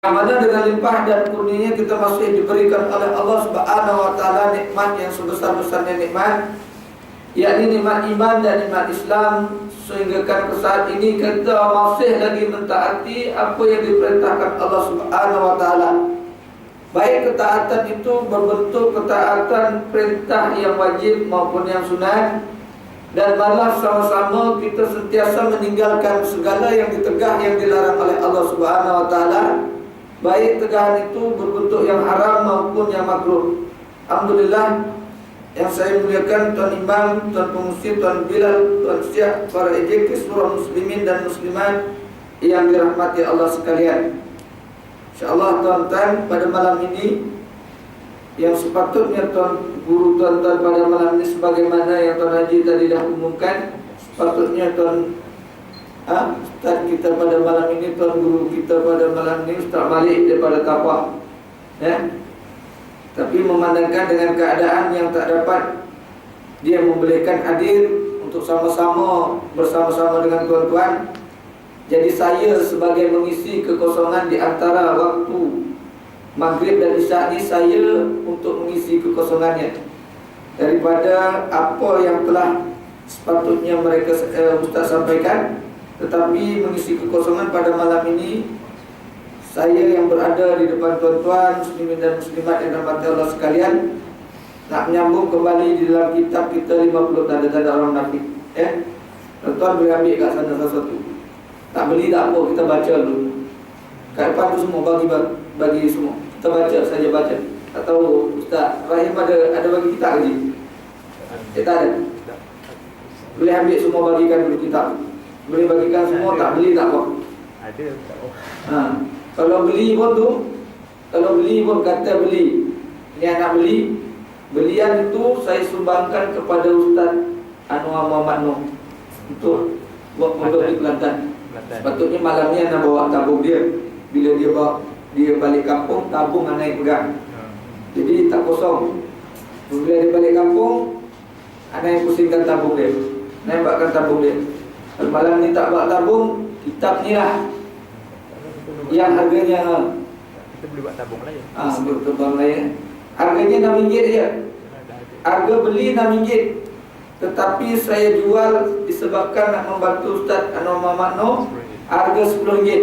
Yang mana dengan limpah dan kurnianya kita masih diberikan oleh Allah Subhanahu wa taala nikmat yang sebesar-besarnya nikmat, yakni nikmat iman dan nikmat Islam, sehingga kan ke saat ini kita masih lagi mentaati apa yang diperintahkan Allah Subhanahu wa taala. Baik ketaatan itu berbentuk ketaatan perintah yang wajib maupun yang sunat, dan malah sama-sama kita sentiasa meninggalkan segala yang ditegah yang dilarang oleh Allah Subhanahu wa taala. Baik tegahan itu berbentuk yang haram maupun yang makruh. Alhamdulillah, yang saya muliakan Tuan Imam, Tuan Pengusi, Tuan Bilal, Tuan Syekh, para ejek seluruh muslimin dan muslimat yang dirahmati Allah sekalian. InsyaAllah tuan-tuan, pada malam ini yang sepatutnya tuan guru tuan-tuan pada malam ini sebagaimana yang Tuan Haji tadi dah umumkan, sepatutnya tuan Ustaz kita pada malam ini, tuan guru kita pada malam ini Ustaz Malik daripada Tapah, ya. Tapi memandangkan dengan keadaan yang tak dapat dia membolehkan hadir untuk sama-sama bersama-sama dengan tuan-tuan, jadi saya sebagai mengisi kekosongan di antara waktu Maghrib dan Isya ini, saya untuk mengisi kekosongannya daripada apa yang telah sepatutnya mereka Ustaz sampaikan. Tetapi mengisi kekosongan pada malam ini, saya yang berada di depan tuan-tuan muslimin dan muslimat yang dirahmati Allah sekalian, nak menyambung kembali di dalam kitab kita 50 tanda-tanda orang munafik, ya. Tuan-tuan boleh ambil kat sana sesuatu. Tak beli tak apa, kita baca dulu. Kat depan tu semua bagi semua. Kita baca saja baca. Tak tahu Ustaz Rahim ada bagi kitab lagi? Tak ada. Boleh ambil semua, bagikan dulu kitab. Boleh bagikan semua, tak beli tak apa. Ada tak apa. Kalau beli pun tu, kalau beli pun kata beli. Ini anak beli. Belian itu saya sumbangkan kepada Ustaz Anwar Muhammad Noh untuk buat pondok di Kelantan. Sepatutnya malam ni anak bawa tabung dia. Bila dia balik kampung, tabung anak pegang. Jadi tak kosong. Bila dia balik kampung, anak yang pusingkan tabung dia. Anak bakkan tabung dia. Kalau malam ni tak buat tabung, kitab ni lah yang harganya kita boleh buat tabung lain. Boleh tabung lain. Harganya RM6 je. Harga beli RM6. Tetapi saya jual disebabkan nak membantu Ustaz Anwar Muhammad Noh, harga RM10.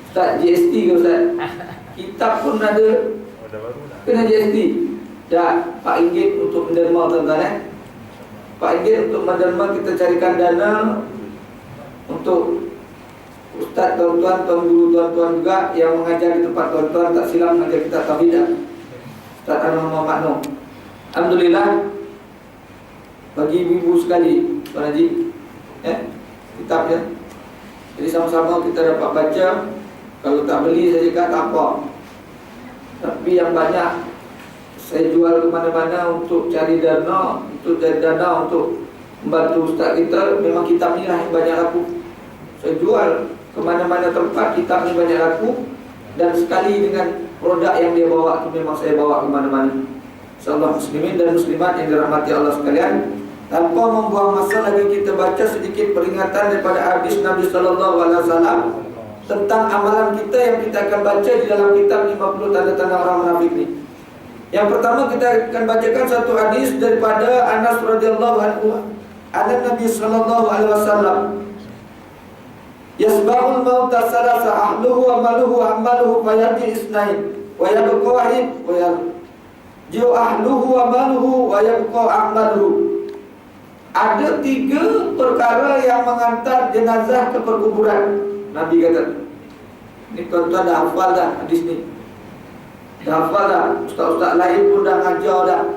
Ustaz, GST ke Ustaz? Kitab pun ada. Kena GST. Dah RM4 untuk menderma tuan-tuan, RM4 untuk menderma. Kita carikan dana untuk Ustaz tuan-tuan, tuan guru tuan-tuan juga yang mengajar di tempat tuan-tuan, tak silap mengajar kita tauhid. Ustaz Anwar Muhammad Noh. Alhamdulillah, bagi ibu sekali Tuan Haji, kitabnya. Jadi sama-sama kita dapat baca. Kalau tak beli saya cakap tak apa. Tapi yang banyak saya jual ke mana-mana untuk cari dana, untuk membantu Ustaz kita. Memang kitab ni lah yang banyak laku. Saya jual ke mana-mana tempat, kitab ni banyak laku. Dan sekali dengan produk yang dia bawa tu memang saya bawa ke mana-mana. InsyaAllah muslimin dan muslimat yang dirahmati Allah sekalian, tanpa membuang masa lagi kita baca sedikit peringatan daripada hadis Nabi SAW tentang amalan kita yang kita akan baca di dalam kitab 50 tanda-tanda orang munafik ini. Yang pertama kita akan bacakan satu hadis daripada Anas radhiyallahu anhu. Ada Nabi sallallahu alaihi wasallam, yasbahul mauta salasa ahluhu wa maluhu amaluhu fayati isnain wa yabqa wahid wa yarji'u ahluhu wa maluhu wa yabqa amaluhu. Ada 3 perkara yang mengantar jenazah ke perkuburan. Nabi kata, ini tuan-tuan dah hafal dah hadis ni. Dah hafal dah. Ustaz-ustaz lain pun dah ngajar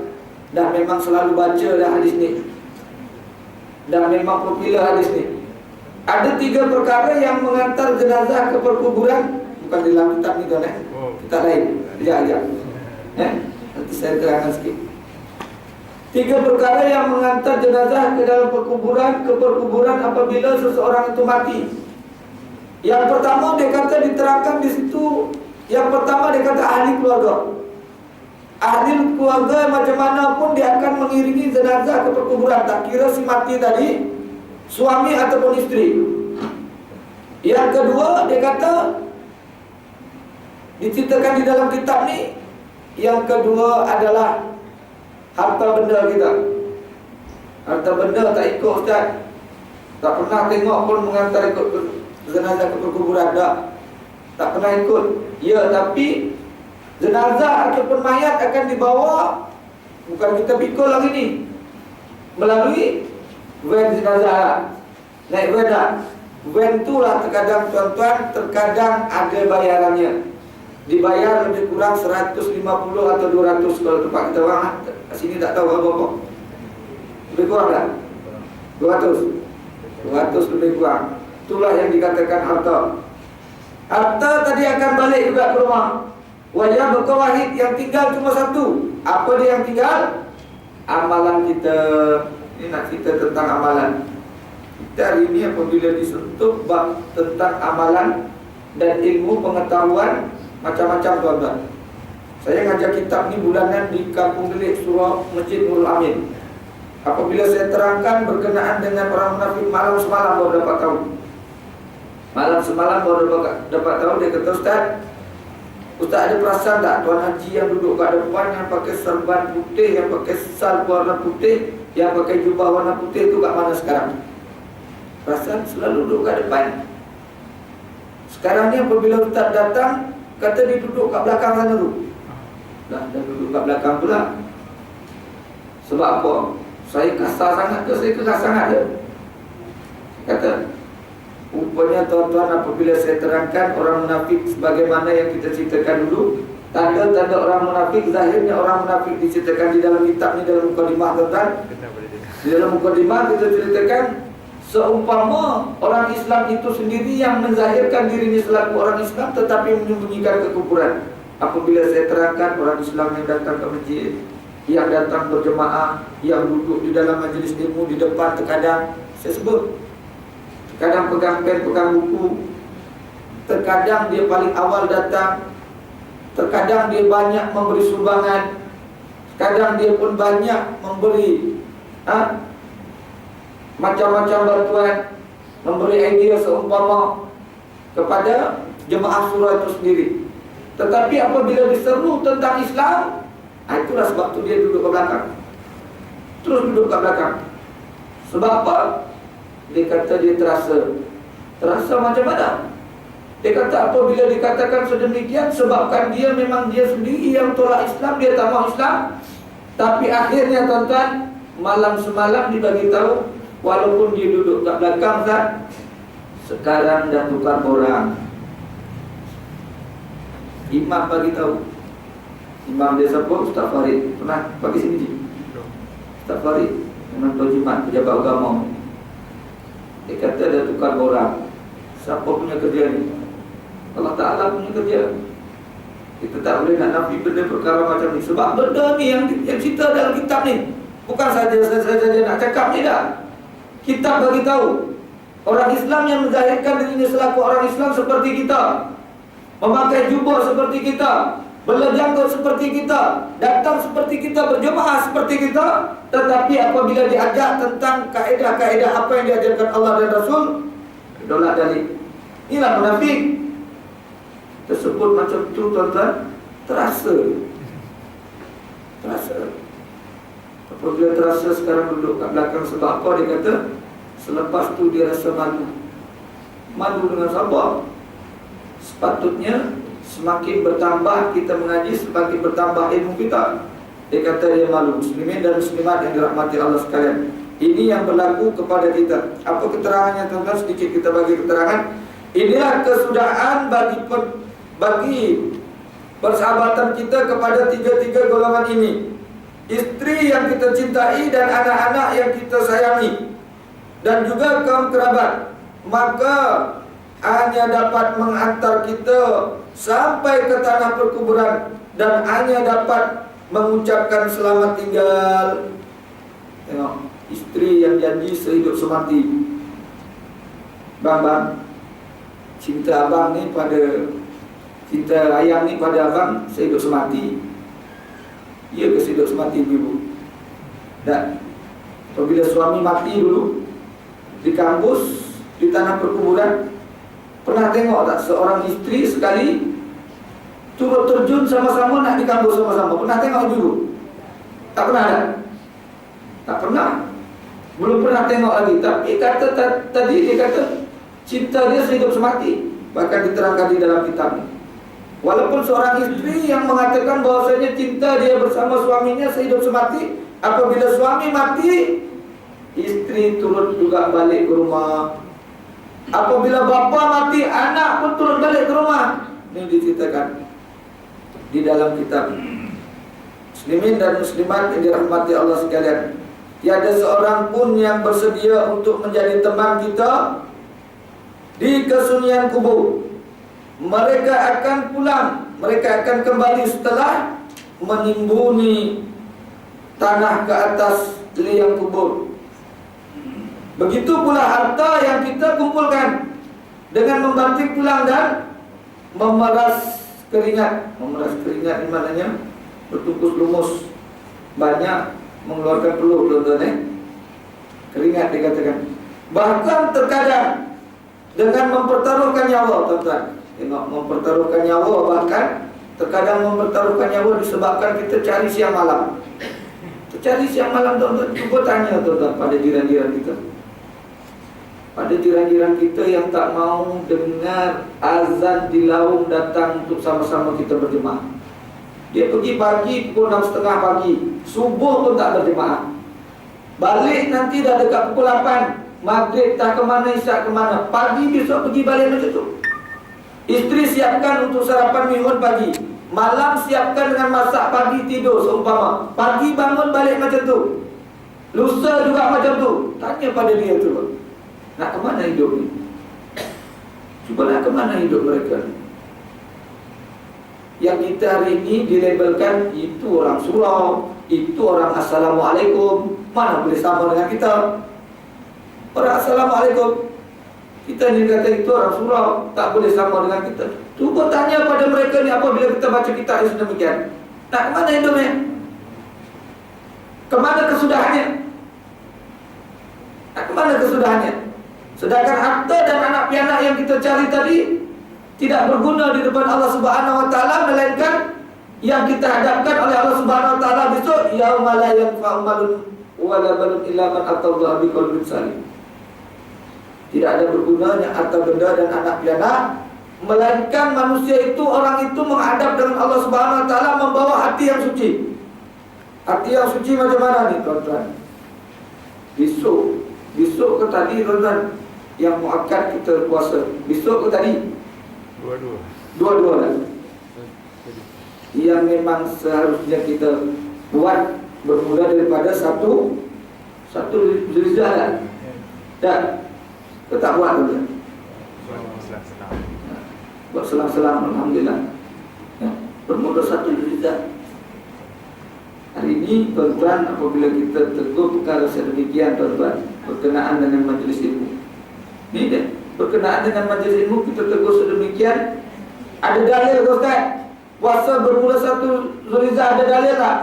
dah memang selalu baca dah hadis ni. Dah memang popular hadis ni. Ada 3 perkara yang mengantar jenazah ke perkuburan. Bukan di dalam kitab ni tuan, kitab lain. Sekejap. Nanti saya terangkan sikit. 3 perkara yang mengantar jenazah ke dalam perkuburan apabila seseorang itu mati. Yang pertama dia kata diterangkan di situ. Yang pertama dia kata ahli keluarga. Ahli keluarga macam mana pun dia akan mengiringi jenazah ke perkuburan. Tak kira si mati tadi suami ataupun isteri. Yang kedua dia kata diceritakan di dalam kitab ni. Yang kedua adalah harta benda kita. Harta benda tak ikut Ustaz. Tak pernah tengok pun mengantar ikut jenazah ke perkuburan. Tak pernah ikut. Ya, tapi jenazah ataupun mayat akan dibawa, bukan kita pikul lagi ni, melalui van jenazah. Naik van lah. Van tu lah terkadang tuan-tuan, terkadang ada bayarannya. Dibayar lebih kurang 150 atau 200 kalau tempat kita orang. Sini tak tahu berapa. Lebih kurang tak? 200 lebih kurang. Itulah yang dikatakan harta. Harta tadi akan balik juga ke rumah. Wajah berkawahid, yang tinggal cuma satu. Apa dia yang tinggal? Amalan kita. Ini nak cerita tentang amalan. Kita hari ini apabila disentuh bab tentang amalan dan ilmu pengetahuan macam-macam tuan-tuan. Saya ngajar kitab ni bulanan di Kampung Delik, Surau Masjid Nurul Amin. Apabila saya terangkan berkenaan dengan orang munafik, malam semalam baru dapat tahu. Malam semalam baru dapat tahu. Dia kata, Ustaz ada perasan tak Tuan Haji yang duduk kat depan, yang pakai serban putih, yang pakai sal warna putih, yang pakai jubah warna putih tu kat mana sekarang? Perasan selalu duduk kat depan. Sekarang ni apabila Ustaz datang, kata dia duduk kat belakang sana tu. Dah duduk kat belakang pula. Sebab apa? Saya kasar sangat ke? Saya keras sangat ke? Kata, rupanya tuan-tuan apabila saya terangkan orang munafik sebagaimana yang kita ceritakan dulu, tanda-tanda orang munafik, zahirnya orang munafik diceritakan di dalam kitab ni, dalam mukadimah tuan-tuan. Di dalam mukadimah kita ceritakan seumpama orang Islam itu sendiri yang menzahirkan dirinya selaku orang Islam tetapi menyembunyikan kekufuran. Apabila saya terangkan orang Islam yang datang ke masjid, yang datang berjemaah, yang duduk di dalam majlis ilmu di depan, terkadang saya sebut, terkadang pegang pen, pegang buku, terkadang dia paling awal datang, terkadang dia banyak memberi sumbangan, kadang dia pun banyak memberi macam-macam bantuan, memberi idea seumpama kepada jemaah surau itu sendiri. Tetapi apabila diseru tentang Islam, itulah sebab tu dia duduk ke belakang. Terus duduk ke belakang. Sebab apa? Dia kata dia terasa. Terasa macam mana? Dia kata apabila dikatakan sedemikian, sebabkan dia memang dia sendiri yang tolak Islam, dia tak mahu Islam. Tapi akhirnya tuan-tuan, malam semalam dibagi tahu, walaupun dia duduk kat belakang kan, sekarang dah tukar orang. Imam bagi tahu. Imam dia siapa? Ustaz Farid. Pernah bagi sini je? Ustaz Farid, memang Tuan Jimat, pejabat agama. Dia kata dah tukar orang. Siapa punya kerja ni? Allah Ta'ala punya kerja. Kita tak boleh nak nafi benda perkara macam ni. Sebab benda ni yang cerita dalam kitab ni, bukan saja nak cakap ni dah. Kitab bagi tahu orang Islam yang menzahirkan dirinya selaku orang Islam seperti kita, memakai jubah seperti kita, berlejanggut seperti kita, datang seperti kita, berjemaah seperti kita, tetapi apabila diajak tentang kaedah-kaedah apa yang diajarkan Allah dan Rasul, tolak dari. Inilah munafik. Tersebut macam itu tuan-tuan, terasa. Apabila terasa sekarang duduk kat belakang, sebab apa dia kata? Selepas tu dia rasa malu. Malu dengan sabar. Sepatutnya semakin bertambah kita mengaji, semakin bertambah ilmu kita. Dia kata dia malu. Muslimin dan muslimat yang dirahmati Allah sekalian, ini yang berlaku kepada kita. Apa keterangannya tuan-tuan? Sedikit kita bagi keterangan. Inilah kesudahan bagi persahabatan kita kepada tiga-tiga golongan ini. Istri yang kita cintai dan anak-anak yang kita sayangi, dan juga kaum kerabat, maka hanya dapat menghantar kita sampai ke tanah perkuburan dan hanya dapat mengucapkan selamat tinggal. Tengok, istri yang janji sehidup semati. Bang, cinta abang ni pada, cinta ayang ni pada abang sehidup semati. Ya ke sehidup semati ibu? Dan apabila suami mati dulu di kampus, di tanah perkuburan, pernah tengok tak seorang istri sekali turut terjun sama-sama nak di kampus sama-sama. Pernah tengok ibu? Tak pernah ada? Tak pernah. Belum pernah tengok lagi. Tapi kata tadi dia kata cinta dia sehidup semati. Bahkan diterangkan di dalam kitab ini. Walaupun seorang istri yang mengatakan bahwasanya cinta dia bersama suaminya sehidup semati, apabila suami mati, istri turut juga balik ke rumah. Apabila bapa mati, anak pun turut balik ke rumah. Ini diceritakan di dalam kitab. Muslimin dan muslimat yang dirahmati Allah sekalian, tiada seorang pun yang bersedia untuk menjadi teman kita di kesunyian kubur. Mereka akan pulang, mereka akan kembali setelah menimbuni tanah ke atas liang kubur. Begitu pula harta yang kita kumpulkan dengan membanting tulang dan memeras keringat. Memeras keringat ini maknanya bertungkus lumus, banyak mengeluarkan peluh, tuan-tuan. Keringat dikatakan. Bahkan terkadang dengan mempertaruhkan nyawa, tuan-tuan. Tengok, mempertaruhkan nyawa, bahkan terkadang mempertaruhkan nyawa disebabkan kita cari siang malam. Cari siang malam, tuan-tuan. Cuba tanya, tuan-tuan, pada jiran-jiran kita. Pada jiran-jiran kita yang tak mau dengar azan di laung datang untuk sama-sama kita berjemaah. Dia pergi pagi pukul 6.30 pagi, subuh pun tak berjemaah. Balik nanti dah dekat pukul 8, maghrib tak ke mana, isyak ke mana. Pagi besok pergi balik macam tu. Isteri siapkan untuk sarapan mihun pagi, malam siapkan dengan masak pagi, tidur seumpama. Pagi bangun balik macam tu. Lusa juga macam tu. Tanya pada dia tu, nak ke mana hidup ni? Cuba nak ke mana hidup mereka ni? Yang kita hari ini dilabelkan itu orang surau, itu orang assalamualaikum. Mana boleh sama dengan kita? Orang assalamualaikum, kita ni kata itu orang surau, tak boleh sama dengan kita. Cuba tanya pada mereka ni apabila kita baca kitab yang sedemikian. Nak ke mana hidupnya? Ke mana kesudahannya? Nak ke mana kesudahannya? Sedangkan harta dan anak pianak yang kita cari tadi tidak berguna di depan Allah Subhanahu wa taala, melainkan yang kita hadapkan oleh Allah Subhanahu wa taala besok, yauma la yanfa'u malun wala banun illa man atallaha biqalbin salim. Tidak ada bergunanya harta benda dan anak pianak, melainkan manusia itu, orang itu menghadap dengan Allah Subhanahu wa taala membawa hati yang suci. Hati yang suci macam mana ni, tuan-tuan? Besok ke tadi, tuan-tuan, yang muakkad kita puasa? Besok ke tadi? Dua-dua lah. Yang memang seharusnya kita buat bermula daripada satu Zulhijjah kan? Dan kita tak buat dulu. Buat selang-selang, alhamdulillah. Ya, bermula 1 Zulhijjah. Hari ini, tuan-tuan, apabila kita teguh perkara sedemikian, tuan-tuan, berkenaan dengan majlis ilmu. Ini dia, berkenaan dengan majlis ilmu kita teguh sedemikian. Ada dalil ke Ustaz? Puasa bermula 1 Zulhijjah ada dalil tak?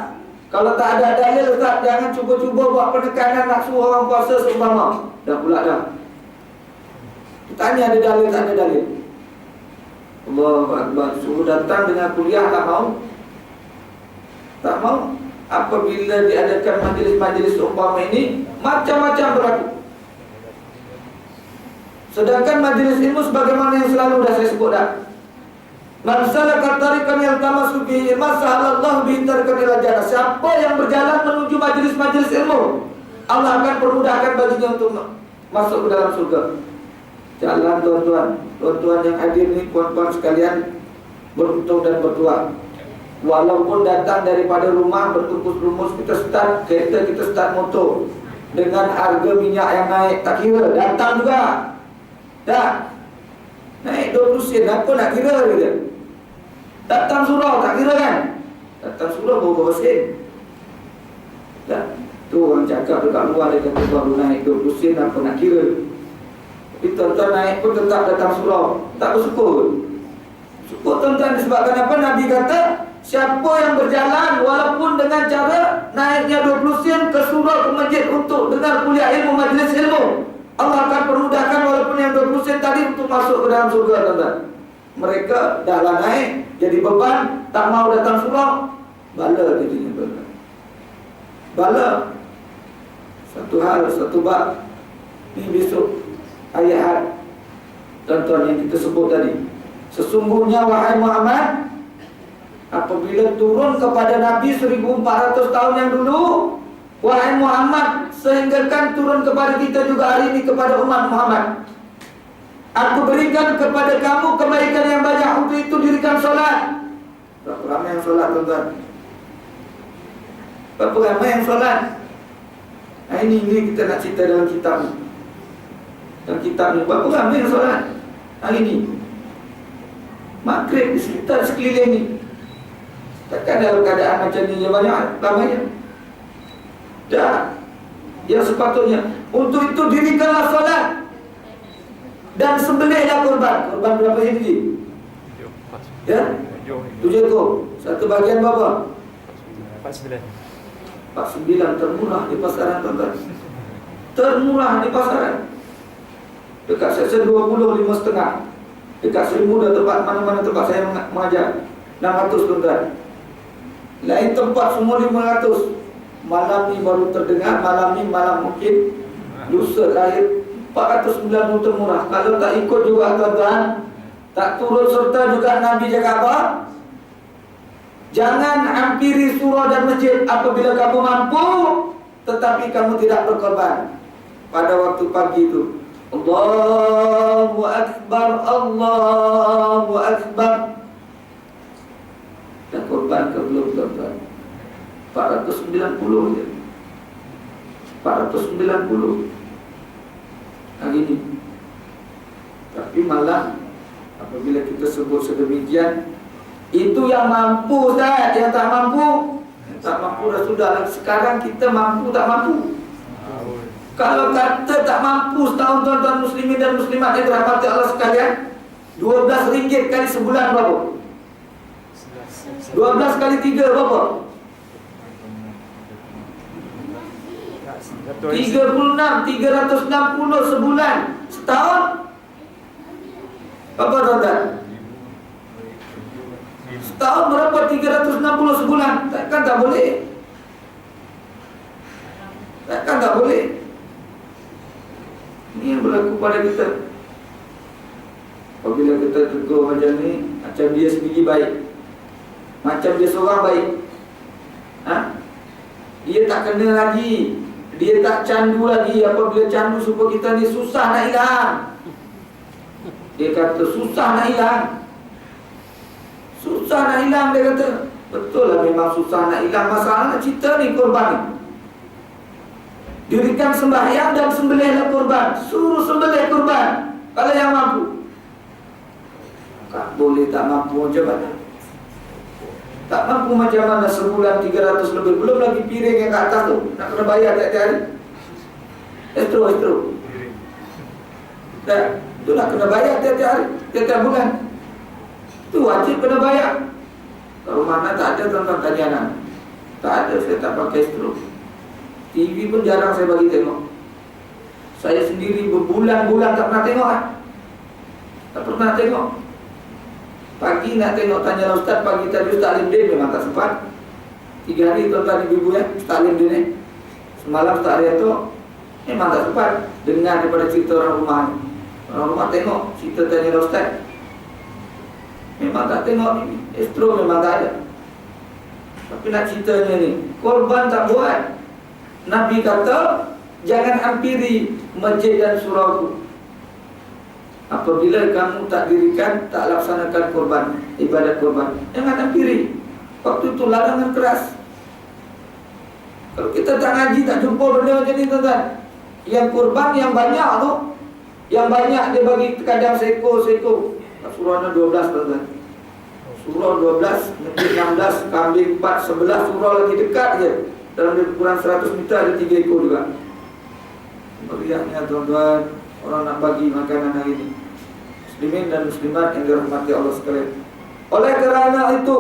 Kalau tak ada dalil, Ustaz, jangan cuba-cuba buat penekanan nak suruh orang puasa seumpama. Dah pula dah. Tanya ada dalil tak ada dalil. Allahu Akbar. Suruh datang dengan kuliah tak mau. Tak mau. Apabila diadakan majlis-majlis seumpama ini, macam-macam berlaku. Sedangkan majlis ilmu sebagaimana yang selalu dah saya sebut dah. Man salaka tariqan yaltamasu bihi ilman sahalallahu bihi tariqan ila jannah. Siapa yang berjalan menuju majlis-majlis ilmu, Allah akan permudahkan baginya untuk masuk ke dalam surga. Jalan, tuan-tuan. Tuan-tuan yang hadir ni, puan-puan sekalian, beruntung dan bertuah. Walaupun datang daripada rumah bertungkus lumus, kita start kereta, kita start motor, dengan harga minyak yang naik, tak kira, datang juga. Dah naik 20 sen, apa nak kira dia? Datang surau, tak kira kan? Datang surau berapa sen? Dah, tu orang cakap dekat luar, dia kata baru naik 20 sen, apa nak kira? Tapi tuan-tuan naik pun tetap datang surau, tak bersyukur. Syukur tuan-tuan disebabkan apa? Nabi kata, siapa yang berjalan walaupun dengan cara naiknya 20 sen ke surau, ke masjid untuk dengar kuliah ilmu, majlis ilmu, Allah akan permudahkan walaupun yang 20 sen tadi untuk masuk ke dalam surga, tuan-tuan. mereka dah lah naik, jadi beban, tak mau datang surau, bala jadinya bala. Bala. Satu hal, satu bab. Ini besok ayat tuan-tuan yang kita sebut tadi. Sesungguhnya wahai Muhammad, apabila turun kepada Nabi 1400 tahun yang dulu, wahai Muhammad, sehinggakan turun kepada kita juga hari ini kepada umat Muhammad. Aku berikan kepada kamu kebaikan yang banyak, untuk itu dirikan solat. Berapa ramai yang solat tuan-tuan? Berapa ramai yang solat? Nah ini kita nak cerita dalam kitab ni. Dalam kitab ni, berapa ramai yang solat hari ni? Maghrib di sekitar sekeliling ni. Takkan dalam keadaan macam ni yang banyak ramainya. Dah. Yang sepatutnya, untuk itu dirikanlah solat dan sembelihlah kurban. Kurban berapa hijri? Ya? 7 ekor. Satu bahagian berapa? 49. Termurah di pasaran tuan-tuan. Termurah di pasaran. Dekat section 20, 5,5. Dekat Seri Muda, tempat mana-mana tempat saya mengajar, 600 tuan-tuan. Lain tempat semua 500. Malam ni baru terdengar, malam ni malam mungkin lusa terakhir 490 termurah. Kalau tak ikut juga tuan-tuan, tak turut serta juga Nabi cakap apa? Jangan hampiri surau dan masjid apabila kamu mampu, tetapi kamu tidak berkorban. Pada waktu pagi itu, Allahu Akbar, Allahu Akbar. Dan korban ke belum tuan-tuan? 490 je. 490 hari ini. Tapi malah apabila kita sebut sedemikian, itu yang mampu Ustaz, yang tak mampu, tak mampu dah sudah. Sekarang kita mampu tak mampu. Kalau kata tak mampu setahun tuan-tuan muslimin dan muslimat yang dirahmati Allah sekalian, 12 ringgit kali sebulan berapa? 12 kali 3 berapa? 36, 360 sebulan. Setahun berapa tuan-tuan? Setahun berapa 360 sebulan? Takkan tak boleh. Takkan tak boleh. Ini yang berlaku pada kita. Apabila kita tegur macam ni, macam dia sendiri baik, macam dia seorang baik, dia tak kena lagi, dia tak candu lagi. Apabila candu supaya kita ni susah nak hilang, dia kata susah nak hilang. Susah nak hilang, dia kata. Betul lah, memang susah nak hilang. Masalah cerita ni korban ni. Dirikan sembahyang dan sembelihlah kurban. Suruh sembelih kurban kalau yang mampu. Tak boleh tak mampu macam mana? Tak mampu macam mana sebulan 300 lebih. Belum lagi piring yang kat atas tu nak kena bayar tiap-tiap hari. Estro. Tak, tu nak kena bayar tiap-tiap hari, tiap-tiap bulan. Itu wajib kena bayar. Kalau mana tak ada tuan-tuan tanya, tak ada, saya tak pakai estro. TV pun jarang saya bagi tengok. Saya sendiri berbulan-bulan tak pernah tengok Tak pernah tengok. Pagi nak tengok, tanya Ustaz, pagi tadi Ustaz Alim Din memang tak sempat. 3 hari tuan-tuan ibu-ibu ya, Ustaz Alim Din Semalam Ustaz Arianto memang tak sempat dengar daripada cerita orang rumah ni. Orang rumah tengok, cerita tanya Ustaz, memang tak tengok ni. Estro memang tak ada. Tapi nak ceritanya ni, korban tak buat. Nabi kata, jangan hampiri masjid dan surau apabila kamu tak dirikan, tak laksanakan korban, ibadat korban. Jangan hampiri. Waktu itu larangan keras. Kalau kita tak ngaji, tak jumpa benda macam ni tuan-tuan. Yang korban yang banyak tu, yang banyak dia bagi kadang seekor. Surau 12 tuan-tuan. Surau 12, negeri 16, kambing 4, 11 surau lagi dekat je. Dalam lebih kurang 100 meter ada 3 ekor juga. Meriahnya tuan-tuan, orang nak bagi makanan hari ini. Muslimin dan muslimat yang dirahmati Allah sekalian. Oleh kerana itu,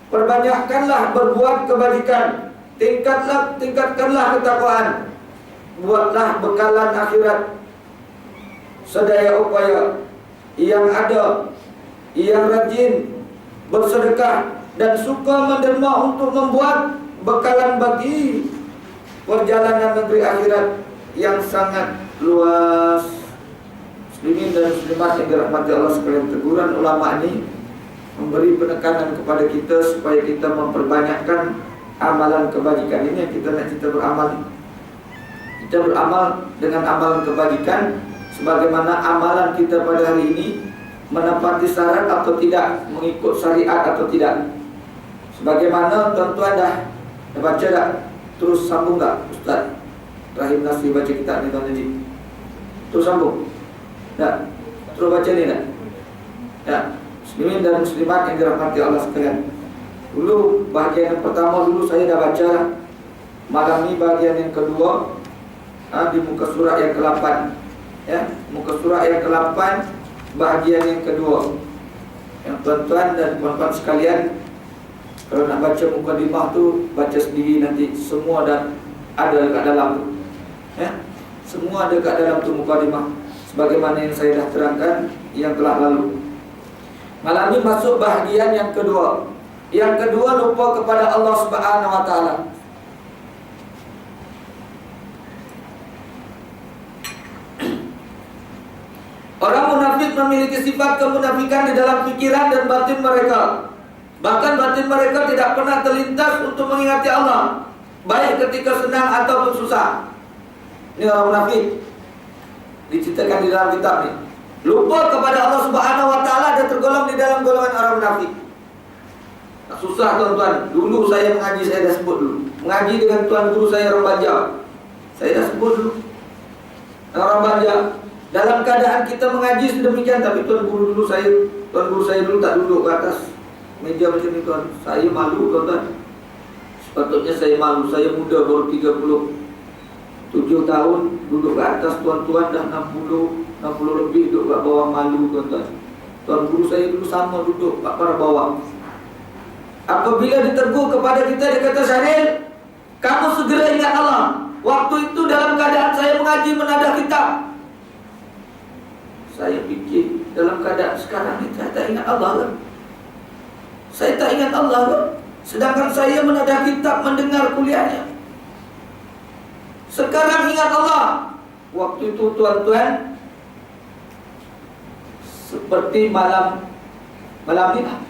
perbanyakkanlah berbuat kebajikan, tingkatkanlah ketakwaan, buatlah bekalan akhirat sedaya upaya yang ada yang rajin bersedekah dan suka menderma untuk membuat bekalan bagi perjalanan negeri akhirat yang sangat luas. Muslimin dan muslimat yang dirahmati Allah sekalian, teguran ulama ini memberi penekanan kepada kita supaya kita memperbanyakkan amalan kebajikan. Ini yang kita beramal. Kita beramal dengan amalan kebajikan sebagaimana amalan kita pada hari ini menepati syarat atau tidak, mengikut syariat atau tidak. Sebagaimana tuan-tuan dah baca dah, terus sambung tak Ustaz Rahim Nasri baca kitab ni tuan Najib? Terus sambung tak? Terus baca ni tak? Ya, muslimin dan muslimat yang dirahmati Allah sekalian. Dulu bahagian yang pertama dulu saya dah baca lah. Malam ni bahagian yang kedua, di muka surat yang ke-8. Ya, muka surat yang ke-8 bahagian yang kedua. Yang tuan-tuan dan puan-puan sekalian, kalau nak baca mukadimah tu baca sendiri nanti, semua dah ada dekat dalam tu. Ya, semua ada dekat dalam tu mukadimah, sebagaimana yang saya dah terangkan yang telah lalu. Malam ini masuk bahagian yang kedua. Yang kedua, lupa kepada Allah Subhanahu wa taala. Orang munafik memiliki sifat kemunafikan di dalam pikiran dan batin mereka. Bahkan batin mereka tidak pernah terlintas untuk mengingati Allah, baik ketika senang ataupun susah. Ini orang munafik, diceritakan di dalam kitab ini. Lupa kepada Allah Subhanahu wa taala dan tergolong di dalam golongan orang munafik. Susah tuan-tuan. Dulu saya mengaji, saya dah sebut dulu. Mengaji dengan tuan guru saya orang Banjar. Saya dah sebut dulu. Orang Banjar. Dalam keadaan kita mengaji sedemikian, tapi tuan guru saya dulu tak duduk ke atas meja macam ni tuan. Saya malu tuan-tuan. Sepatutnya saya malu. Saya muda, baru 37 tahun, duduk ke atas. Tuan-tuan dah 60 lebih duduk kat bawah, malu tuan-tuan. Tuan guru saya dulu sama duduk kat para bawah. Apabila ditegur kepada kita, dia kata, Syaril, kamu segera ingat Allah. Waktu itu dalam keadaan saya mengaji menadah kitab. Saya fikir, dalam keadaan sekarang ni saya tak ingat Allah kan? Saya tak ingat Allah kan? Sedangkan saya menadah kitab, mendengar kuliahnya. Sekarang ingat Allah. Waktu itu tuan-tuan, seperti malam ni lah,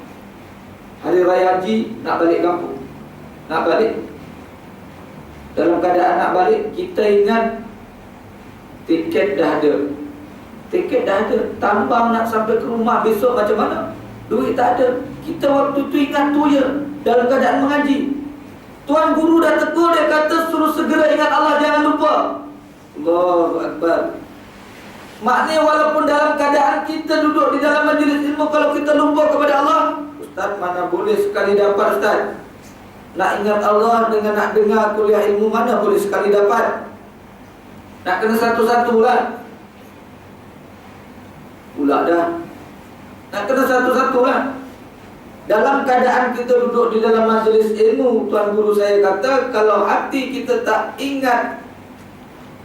Hari Raya Haji, nak balik kampung. Nak balik. Dalam keadaan nak balik, kita ingat tiket dah ada. Tiket dah ada. Tambang nak sampai ke rumah besok macam mana? Duit tak ada. Kita waktu tu ingat tu je. Dalam keadaan mengaji. Tuan guru dah tegur, dia kata suruh segera ingat Allah, jangan lupa. Allahu Akbar. Maknanya walaupun dalam keadaan kita duduk di dalam majlis ilmu, kalau kita lupa kepada Allah, Ustaz, mana boleh sekali dapat Ustaz. Nak ingat Allah dengan nak dengar kuliah ilmu, mana boleh sekali dapat. Nak kena satu-satu lah. Pula dah. Nak kena satu-satu lah. Dalam keadaan kita duduk di dalam majlis ilmu, tuan guru saya kata, kalau hati kita tak ingat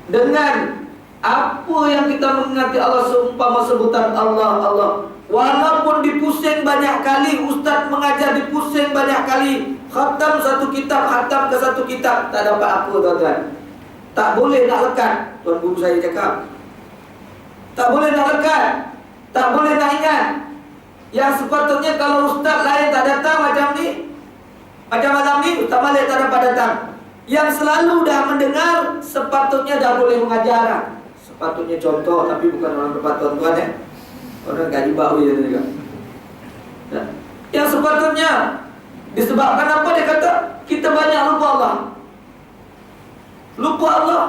dengan apa yang kita mengingati Allah, seumpama sebutan Allah, Allah, walaupun dipusing banyak kali, ustaz mengajar dipusing banyak kali, khatam satu kitab, khatam ke satu kitab, tak dapat apa tuan-tuan. Tak boleh nak lekat. Tuan guru saya cakap, tak boleh nak lekat, tak boleh nak ingat. Yang sepatutnya kalau ustaz lain tak datang macam ni, macam malam ni, ustaz Malik tak dapat datang, yang selalu dah mendengar, sepatutnya dah boleh mengajar. Sepatutnya contoh, tapi bukan orang tempat tuan-tuan ya. Orang gaji baru je juga. Yang sepatutnya, disebabkan apa dia kata? Kita banyak lupa Allah. Lupa Allah,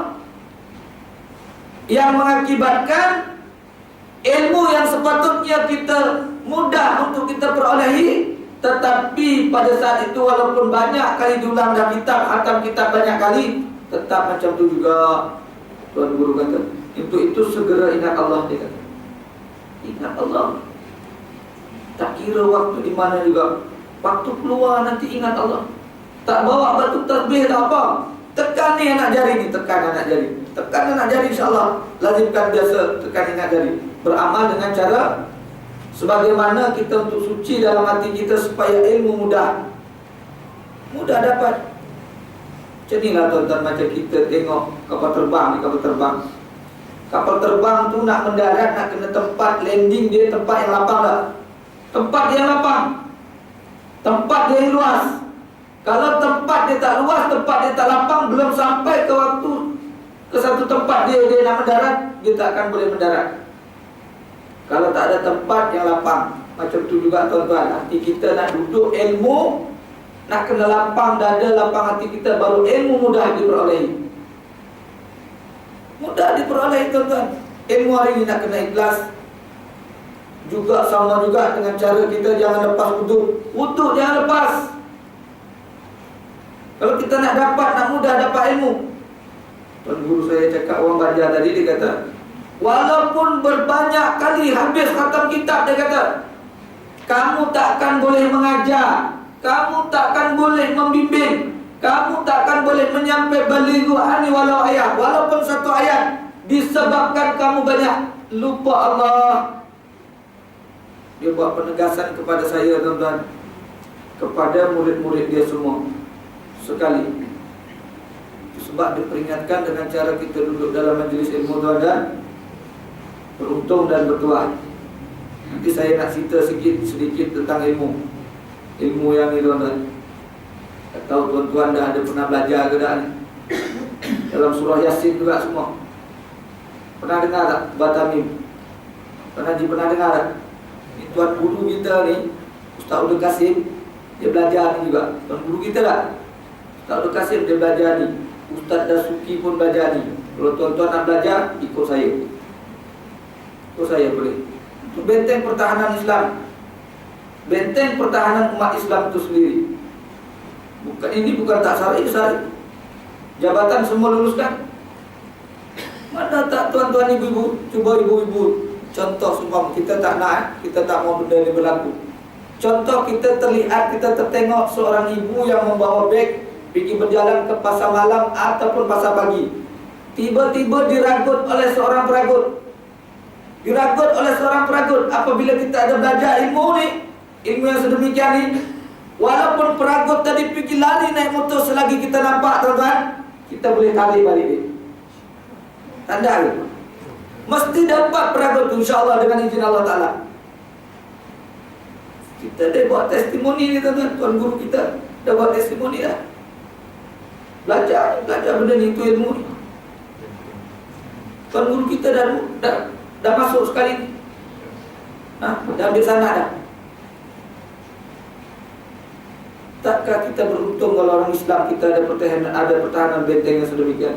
yang mengakibatkan ilmu yang sepatutnya kita mudah untuk kita perolehi, tetapi pada saat itu walaupun banyak kali diulang dah kitab, khatam kitab banyak kali, tetap macam tu juga. Tuan guru kata, itu segera ingat Allah, dia kata. Ingat Allah. Tak kira waktu di mana juga. Waktu keluar nanti ingat Allah. Tak bawa batu tasbih tak apa. Tekan ni anak jari ni, tekan anak jari. Tekan anak jari, insyaAllah lazimkan biasa tekan anak jari. Beramal dengan cara Sebagaimana kita untuk suci dalam hati kita supaya ilmu mudah dapat. Macam inilah tuan-tuan, macam kita tengok kapal terbang ni, kapal terbang. Kapal terbang tu nak mendarat, nak kena tempat landing dia, tempat yang lapang tak? Tempat dia yang lapang, tempat dia yang luas. Kalau tempat dia tak luas, tempat dia tak lapang, belum sampai ke waktu ke satu tempat dia nak mendarat, dia tak akan boleh mendarat. Kalau tak ada tempat yang lapang. Macam tu juga tuan-tuan, hati kita nak duduk ilmu, nak kena lapang dada, lapang hati kita, baru ilmu mudah diperolehi. Mudah diperolehi tuan-tuan. Ilmu hari ini nak kena ikhlas. Juga sama juga dengan cara kita jangan lepas wudu. Wudu jangan lepas. Kalau kita nak dapat, nak mudah dapat ilmu. Tuan guru saya cakap, orang Banjar tadi, dia kata, walaupun berbanyak kali habis khatam kitab, dia kata, kamu takkan boleh mengajar, kamu takkan boleh membimbing, kamu takkan boleh menyampaikan balighu ani walau ayat, walaupun satu ayat, disebabkan kamu banyak lupa Allah. Dia buat penegasan kepada saya tuan-tuan, kepada murid-murid dia semua sekali. Sebab diperingatkan dengan cara kita duduk dalam majlis ilmu tuan-tuan, beruntung dan bertuah. Nanti saya nak cerita sedikit tentang ilmu yang ni tuan-tuan. Tak tahu tuan-tuan dah ada pernah belajar ke dah ni? Dalam surah Yasin juga semua. Pernah dengar tak Batamim? Pernah dengar tak? Ni tuan guru kita ni, Ustaz Abdul Kasim, dia belajar ni juga. Tuan guru kita tak? Ustaz Abdul Kasim dia belajar ni. Ustaz Dasuki pun belajar ni. Kalau tuan-tuan nak belajar, ikut saya. Ikut saya boleh. Itu benteng pertahanan Islam, benteng pertahanan umat Islam itu sendiri. Bukan tak syar'i. Jabatan semua luluskan. Mana tak tuan-tuan ibu-ibu? Cuba ibu-ibu contoh sumpah, kita tak nak, kita tak mau benda ini berlaku. Contoh kita terlihat, kita tertengok seorang ibu yang membawa beg pergi berjalan ke pasar malam ataupun pasar pagi. Tiba-tiba diragut oleh seorang peragut. Apabila kita ada belajar ilmu ni, ilmu yang sedemikian ni, walaupun peragut tadi pergi lari naik motor, selagi kita nampak tuan-tuan, kita boleh tarik balik dia. Tanda ke? Mesti dapat peragut tu, insya-Allah, dengan izin Allah Ta'ala. Kita dah buat testimoni ni tuan-tuan. Tuan guru kita dah buat testimoni dah. Belajar benda ni, itu ilmu ni. Tuan guru kita dah masuk sekali ni. Dah ambil sanad dah. Takkah kita beruntung kalau orang Islam kita ada pertahanan benteng yang sedemikian?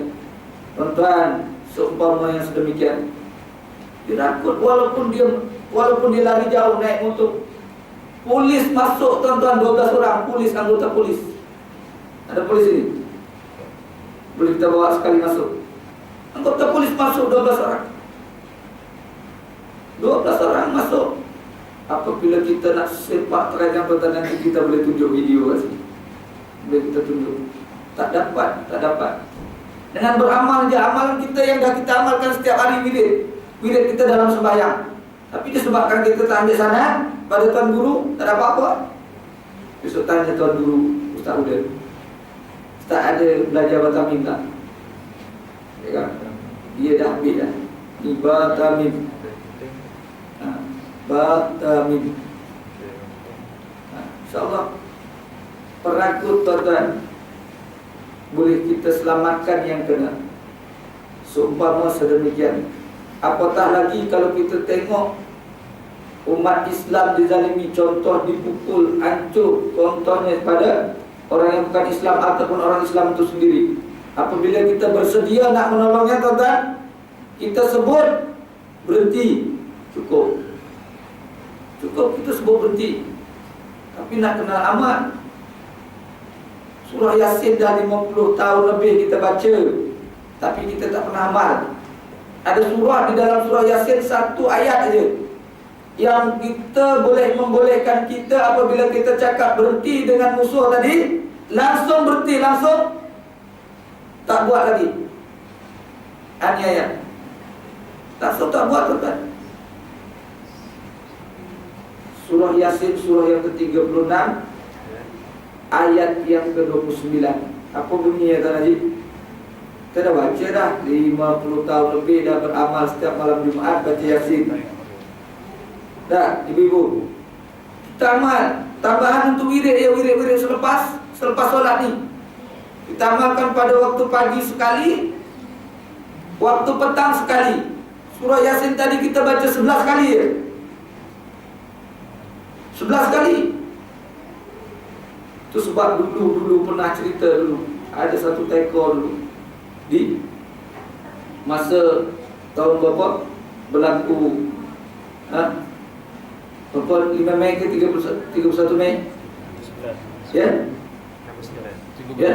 Tuan-tuan, seumpama yang sedemikian, dirakut walaupun dia lari jauh naik motor. Polis masuk tuan-tuan, 12 orang polis, anggota polis. Ada polis ini, boleh kita bawa sekali masuk. Anggota polis masuk 12 orang. 12 orang masuk. Apabila kita nak sepak terang tuan-tuan, nanti kita boleh tunjuk video kat sini. Boleh kita tunjuk. Tak dapat. Dengan beramal je, amalan kita yang dah kita amalkan setiap hari wirid kita dalam sembahyang. Tapi disebabkan kita tak ambil sanad pada tuan guru, tak dapat apa. Besok tanya tuan guru, Ustaz Udin, Ustaz ada belajar Batamim tak? Ya kan? Dia dah ambil dah. Ni Batamim. Batamim. InsyaAllah peragut tuan-tuan boleh kita selamatkan yang kena. Seumpama sedemikian, apatah lagi kalau kita tengok umat Islam dizalimi, contoh dipukul, hancur, contohnya pada orang yang bukan Islam ataupun orang Islam itu sendiri. Apabila kita bersedia nak menolongnya tuan-tuan, kita sebut berhenti, cukup kita sebut berhenti. Tapi nak kenal amat, surah Yasin dah 50 tahun lebih kita baca, tapi kita tak pernah amal. Ada surah di dalam surah Yasin, satu ayat saja yang kita membolehkan kita apabila kita cakap berhenti dengan musuh tadi, langsung berhenti, langsung tak buat lagi aniaya, langsung tak buat tuan-tuan. Surah Yasin, surah yang ke-36, ayat yang ke-29. Apa bunyinya Tuan Haji? Kita dah baca dah 50 tahun lebih dah beramal setiap malam Jumaat baca Yasin. Dah, ibu-ibu. Kita amal tambahan untuk wirid ya, wirid selepas solat ni. Kita amalkan pada waktu pagi sekali, waktu petang sekali. Surah Yasin tadi kita baca 11 kali ya. 11 kali. Itu sebab dulu pernah cerita dulu. Ada satu teko dulu di masa tahun berapa berlaku berapa 5 Mei ke 31 Mei? Ya? Ya?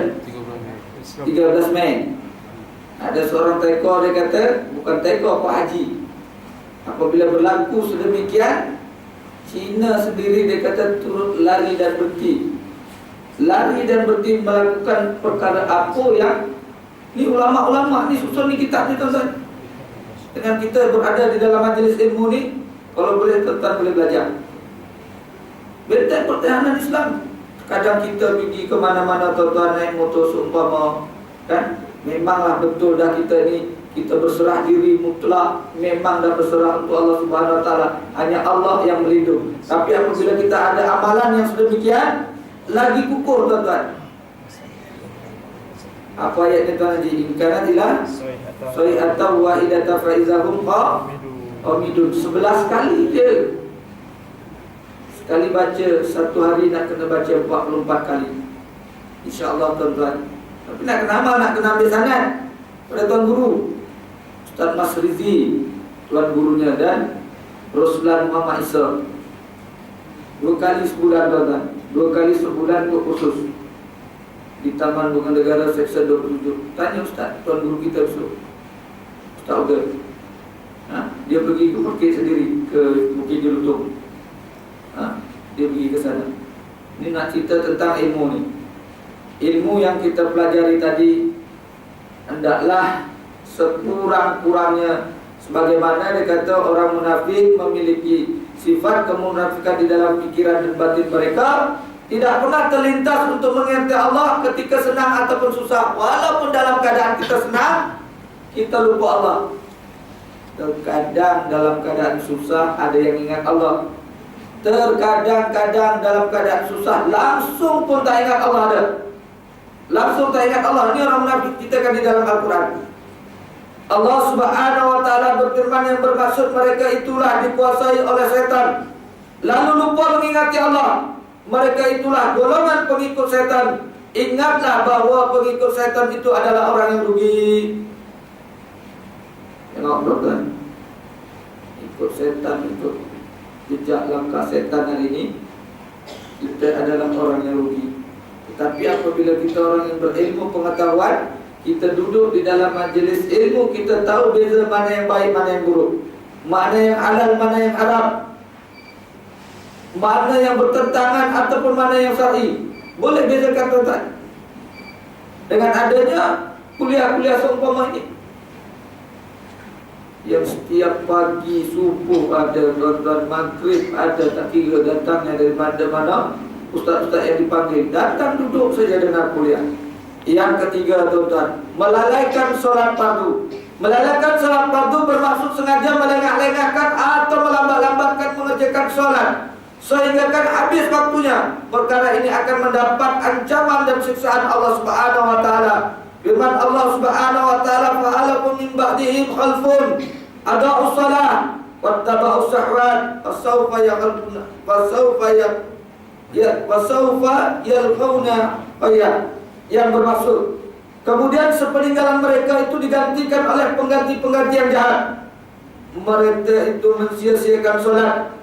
13 Mei. Ada seorang teko, dia kata, bukan teko, Pak Haji. Apabila berlaku sedemikian, Cina sendiri dia kata turut lari dan berhenti. Lari dan berhenti melakukan perkara apa yang ni ulama-ulama ni susun ni kitab ni tuan-tuan. Dengan kita berada di dalam majlis ilmu ni, kalau boleh tuan-tuan boleh belajar. Benteng pertahanan Islam. Kadang kita pergi ke mana-mana tuan-tuan naik motor seumpama, kan? Memanglah betul dah kita ni, kita berserah diri mutlak, memang dah berserah untuk Allah Subhanahu Wa Taala. Hanya Allah yang melindungi. Tapi apabila kita ada amalan yang sedemikian, lagi kukuh tuan-tuan. Apa ayatnya Tuan Haji? Ingkana ilah sayhatan wahidatan fa izahum qamidun. 11 kali je. Sekali baca satu hari nak kena baca 44 kali. InsyaAllah tuan-tuan. Tapi nak kena amal, nak kena ambil sangat pada tuan guru Ustaz Mas Rizi, tuan gurunya, dan Roslan Muhammad Isa. 2 kali sebulan tuan-tuan. 2 kali sebulan untuk khusus di Taman Bunga Negara Seksyen 27. Tanya Ustaz, tuan guru kita besok, Ustaz Uga. Dia pergi ke Bukit sendiri, ke Bukit Jelutung. Dia pergi ke sana. Ini nak cerita tentang ilmu ni. Ilmu yang kita pelajari tadi hendaklah sekurang-kurangnya, sebagaimana dia kata orang munafik memiliki sifat kemunafikan di dalam pikiran dan batin mereka, tidak pernah terlintas untuk mengingat Allah ketika senang ataupun susah. Walaupun dalam keadaan kita senang, kita lupa Allah. Terkadang dalam keadaan susah ada yang ingat Allah. Terkadang-kadang dalam keadaan susah langsung pun tak ingat Allah ada. Langsung tak ingat Allah. Ini orang munafik, kita kan di dalam Al-Quran. Allah Subhanahu Wa Taala berfirman yang bermaksud mereka itulah dikuasai oleh setan, lalu lupa mengingati Allah. Mereka itulah golongan pengikut setan. Ingatlah bahawa pengikut setan itu adalah orang yang rugi. Tengok tuan-tuan, ikut setan, ikut jejak langkah setan hari ini, kita adalah orang yang rugi. Tetapi apabila kita orang yang berilmu pengetahuan, kita duduk di dalam majlis ilmu, kita tahu beza mana yang baik, mana yang buruk, mana yang halal, mana yang haram, mana yang bertentangan ataupun mana yang syar'i. Boleh bezakan tuan-tuan dengan adanya kuliah-kuliah seumpama ini, yang setiap pagi subuh ada, tuan-tuan, maghrib ada, tak kira datangnya dari mana-mana. Ustaz-ustaz yang dipanggil datang duduk saja dengar kuliah. Yang ketiga tuan-tuan, melalaikan solat fardu. Melalaikan solat fardu bermaksud sengaja melengah-lengahkan atau melambat-lambatkan mengerjakan solat sehingga kan habis waktunya. Perkara ini akan mendapat ancaman dan siksaan Allah Subhanahu Wa Taala. Firman Allah Subhanahu Wa Taala, fa'alakum min ba'dihim khalfun ada'us salat wattaba'us syahwat fasawfa yaquluna fasawfa yalqauna ayat, yang bermaksud kemudian sepeninggalan mereka itu digantikan oleh pengganti-pengganti yang jahat. Mereka itu mensia-siakan solat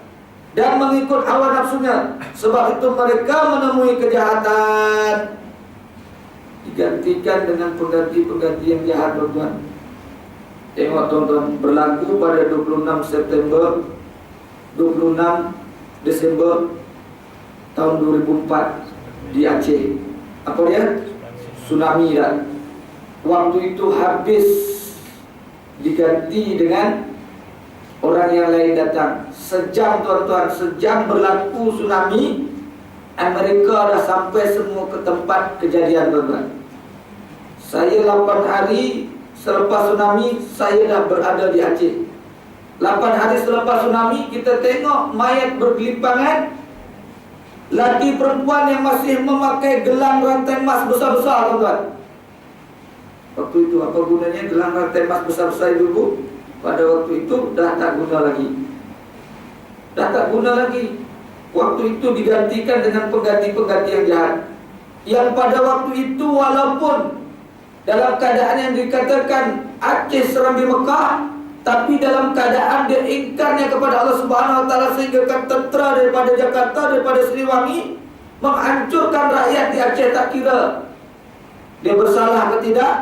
dan mengikut hawa nafsunya, sebab itu mereka menemui kejahatan. Digantikan dengan pengganti-pengganti yang jahat tuan-tuan. Tengok tuan-tuan, berlaku pada 26 Desember tahun 2004 di Aceh. Apa dia? Tsunami dah. Waktu itu habis diganti dengan orang yang lain datang. Sejam tuan-tuan, sejam berlaku tsunami, Amerika dah sampai semua ke tempat kejadian tuan-tuan. Saya 8 hari selepas tsunami, saya dah berada di Aceh. 8 hari selepas tsunami, kita tengok mayat bergelimpangan. Laki perempuan yang masih memakai gelang rantai emas besar-besar tuan-tuan. Waktu itu apa gunanya gelang rantai emas besar-besar dulu? Pada waktu itu dah tak guna lagi. Dah tak guna lagi. Waktu itu digantikan dengan pengganti-pengganti yang jahat. Yang pada waktu itu walaupun dalam keadaan yang dikatakan Aceh serambi Mekah, tapi dalam keadaan dia ingkarnya kepada Allah Subhanahu Wa Taala sehingga kan tentera daripada Jakarta, daripada Siliwangi menghancurkan rakyat di Aceh. Tak kira dia bersalah atau tidak,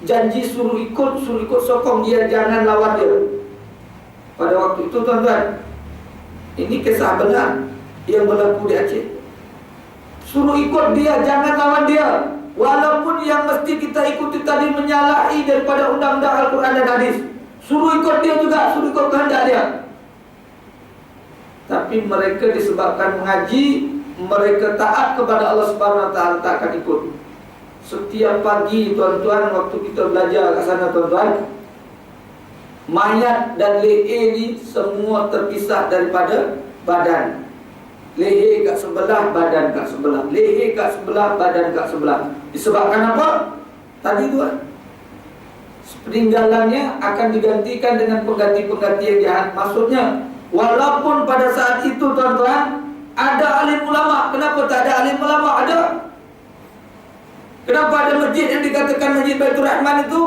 janji suruh ikut sokong dia, jangan lawan dia. Pada waktu itu tuan-tuan, ini kisah benar yang berlaku di Aceh. Suruh ikut dia, jangan lawan dia. Walaupun yang mesti kita ikuti tadi menyalahi daripada undang-undang Al-Quran dan Hadis, suruh ikut dia juga, suruh ikut kehendak dia. Tapi mereka disebabkan mengaji, mereka taat kepada Allah Subhanahu Wa Taala, tak akan ikut. Setiap pagi tuan-tuan, waktu kita belajar kat sana tuan-tuan, mayat dan leher ni semua terpisah daripada badan. Leher kat sebelah, badan kat sebelah. Leher kat sebelah, badan kat sebelah. Disebabkan apa? Tadi tuan, peninggalannya akan digantikan dengan pengganti-pengganti yang jahat. Maksudnya, walaupun pada saat itu tuan-tuan ada alim ulama. Kenapa tak ada alim ulama? Ada. Kenapa ada masjid yang dikatakan Masjid Baitur Rahman itu?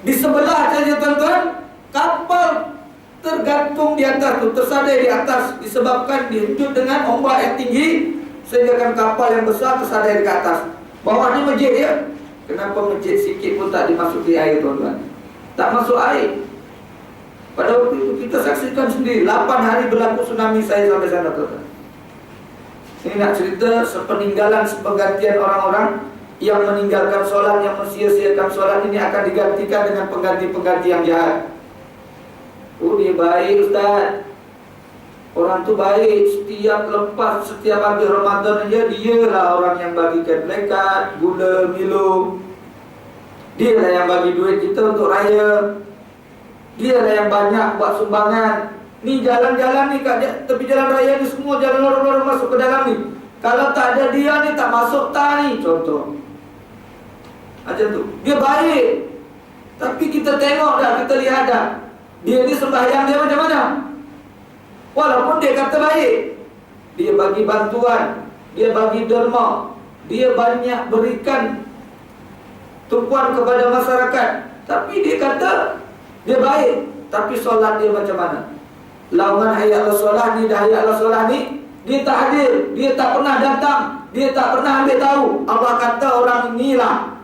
Di sebelah saja tuan-tuan, kapal tergantung di atas tu, tersadai di atas, disebabkan dihujud dengan ombak yang tinggi sehingga kan kapal yang besar tersadai di atas. Bawah ni masjid ya. Kenapa masjid sikit pun tak dimasuki air tuan-tuan? Tak masuk air. Pada waktu itu kita saksikan sendiri 8 hari berlaku tsunami, saya sampai sana tuan-tuan. Ini nak cerita sepeninggalan, sepenggantian orang-orang yang meninggalkan solat, yang mensia-siakan solat ini akan digantikan dengan pengganti-pengganti yang jahat. Oh, dia baik Ustaz. Orang tu baik. Setiap habis Ramadan aja, dia lah orang yang bagikan plekat, gula, Milo. Dia lah yang bagi duit kita untuk raya. Dia lah yang banyak buat sumbangan. Ni jalan-jalan ni kat tepi jalan raya ni, semua jalan lorong-lorong masuk ke dalam ni. Kalau tak ada dia ni, tak masuk tak ni. Contoh macam tu. Dia baik. Tapi kita tengok dah, kita lihat dah, dia ni sembahyang dia macam mana. Walaupun dia kata baik, dia bagi bantuan, dia bagi derma, dia banyak berikan tumpuan kepada masyarakat, tapi dia kata dia baik. Tapi solat dia macam mana? Laungan hayat al-solah ni, dah hayat al-solah ni, dia tak hadir, dia tak pernah datang, dia tak pernah ambil tahu. Allah kata orang inilah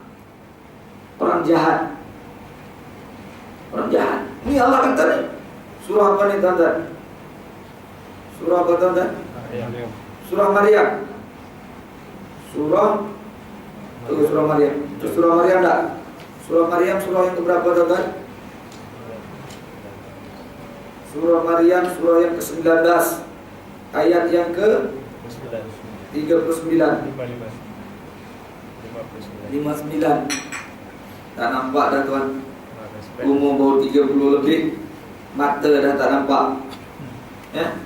orang jahat. Orang jahat. Ni Allah kata ni. Surah apa ni tuan-tuan? Surah apa tuan-tuan? Surah Maryam. Surah Maryam. Itu surah Maryam tak? Surah Maryam surah yang keberapa tuan-tuan? Surah Maryam surah yang ke-19, ayat yang ke-39. 59. Tak nampak dah tuan. Umur baru 30 lebih, mata dah tak nampak. Ya.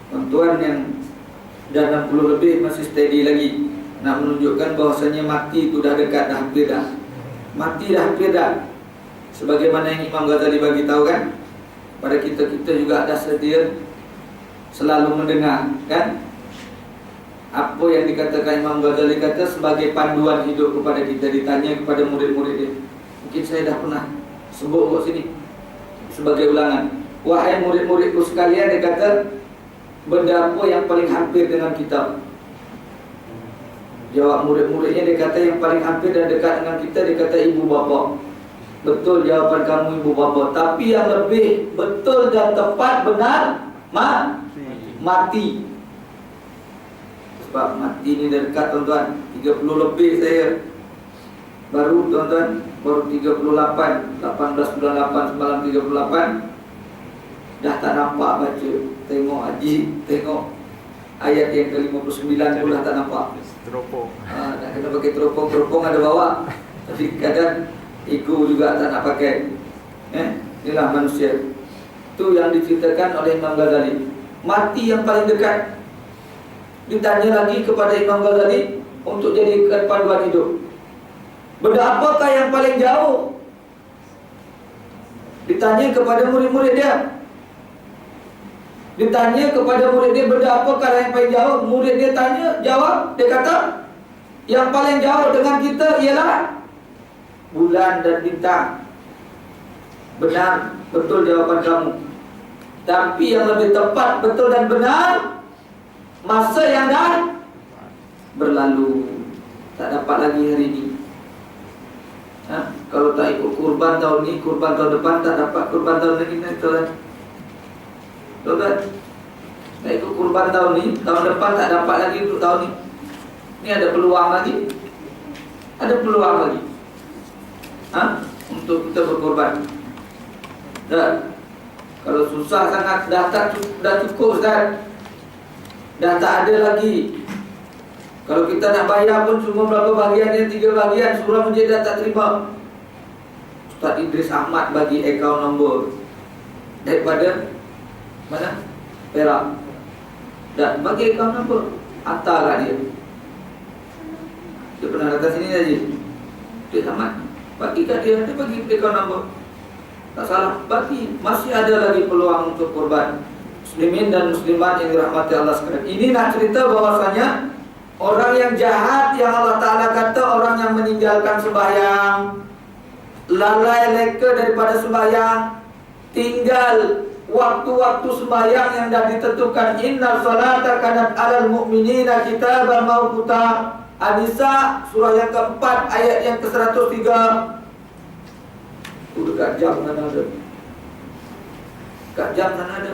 Tuan-tuan yang dah 60 lebih masih steady lagi, nak menunjukkan bahawasanya mati itu dah dekat, dah hampir dah. Mati dah hampir dah. Sebagaimana yang Imam Ghazali bagi tahu kan, pada kita juga ada sedia selalu mendengar kan apa yang dikatakan Imam Ghazali, kata sebagai panduan hidup kepada kita. Ditanya kepada murid-murid dia, mungkin saya dah pernah sebut kat sini sebagai ulangan, wahai murid-muridku sekalian, dia kata, benda apa yang paling hampir dengan kita? Jawab murid-muridnya, dia kata yang paling hampir dan dekat dengan kita, dia kata ibu bapa. Betul jawapan kamu ibu bapa, tapi yang lebih betul dan tepat benar mati. Sebab mati ni dah dekat tuan-tuan. 30 lebih saya baru tuan-tuan, baru 38, 18 bulan 8 semalam 38. dah tak nampak baca. Tengok haji, tengok ayat yang ke-59 pun dah tak nampak. Teropong. Nak kena pakai teropong ada bawa. Tapi kadang ego juga tak nak pakai. Inilah manusia. Itu yang diceritakan oleh Imam Ghazali. Mati yang paling dekat. Ditanya lagi kepada Imam Ghazali untuk jadikan panduan hidup. Benda apakah yang paling jauh? Ditanya kepada murid-murid dia. Ditanya kepada murid dia, benda apakah yang paling jauh? Murid dia tanya, jawab. Dia kata, yang paling jauh dengan kita ialah bulan dan bintang. Benar, betul jawapan kamu. Tapi yang lebih tepat, betul dan benar, masa yang dah berlalu. Tak dapat lagi hari ini. Kalau tak ikut kurban tahun ni, kurban tahun depan tak dapat kurban tahun lagi. Betul kan? Tak ikut kurban tahun ni, tahun depan tak dapat lagi untuk tahun ni. Ni ada peluang lagi. Ada peluang lagi untuk kita berkorban. Dan kalau susah sangat, dah cukup Ustaz, dah tak ada lagi. Kalau kita nak bayar pun cuma berapa bahagian dia, 3 bahagian. Surah Masjid dah tak terima. Ustaz Idris Ahmad bagi akaun nombor daripada mana? Perak. Dan bagi akaun nombor, hantarlah dia. Dia pernah datang sini tadi. Idris Ahmad bagi kat dia, dia bagi akaun nombor. Tak salah, bagi. Masih ada lagi peluang untuk korban. Muslimin dan muslimat yang dirahmati Allah sekalian. Ini nak cerita bahwasanya orang yang jahat yang Allah Ta'ala kata, orang yang meninggalkan sembahyang, lalai leka daripada sembahyang, tinggal waktu-waktu sembahyang yang dah ditentukan. Inna salata kanat alal mu'minina kitaban mawquta. An-Nisa surah yang keempat ayat yang ke-103. Dekat jam mana ada? Dekat jam mana ada?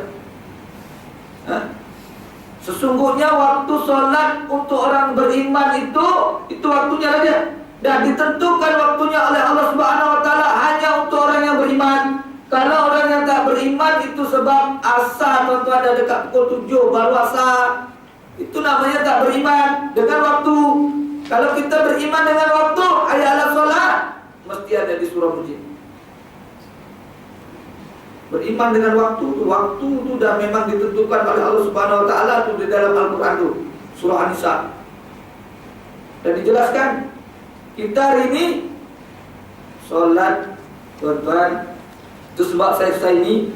Sesungguhnya waktu solat untuk orang beriman itu waktunya saja. Dah ditentukan waktunya oleh Allah Subhanahu Wa Taala hanya untuk orang yang beriman. Kalau orang yang tak beriman itu sebab asar, tuan-tuan, ada dekat pukul 7 baru asar. Itu namanya tak beriman dengan waktu. Kalau kita beriman dengan waktu, ayat solat mesti ada di surah Masjid. Beriman dengan waktu itu dah memang ditentukan oleh Allah Subhanahu Wa Taala tu di dalam Al-Quran tu, surah An-Nisa. Dan dijelaskan kita hari ini solat, tuan-tuan. Itu sebab saya ini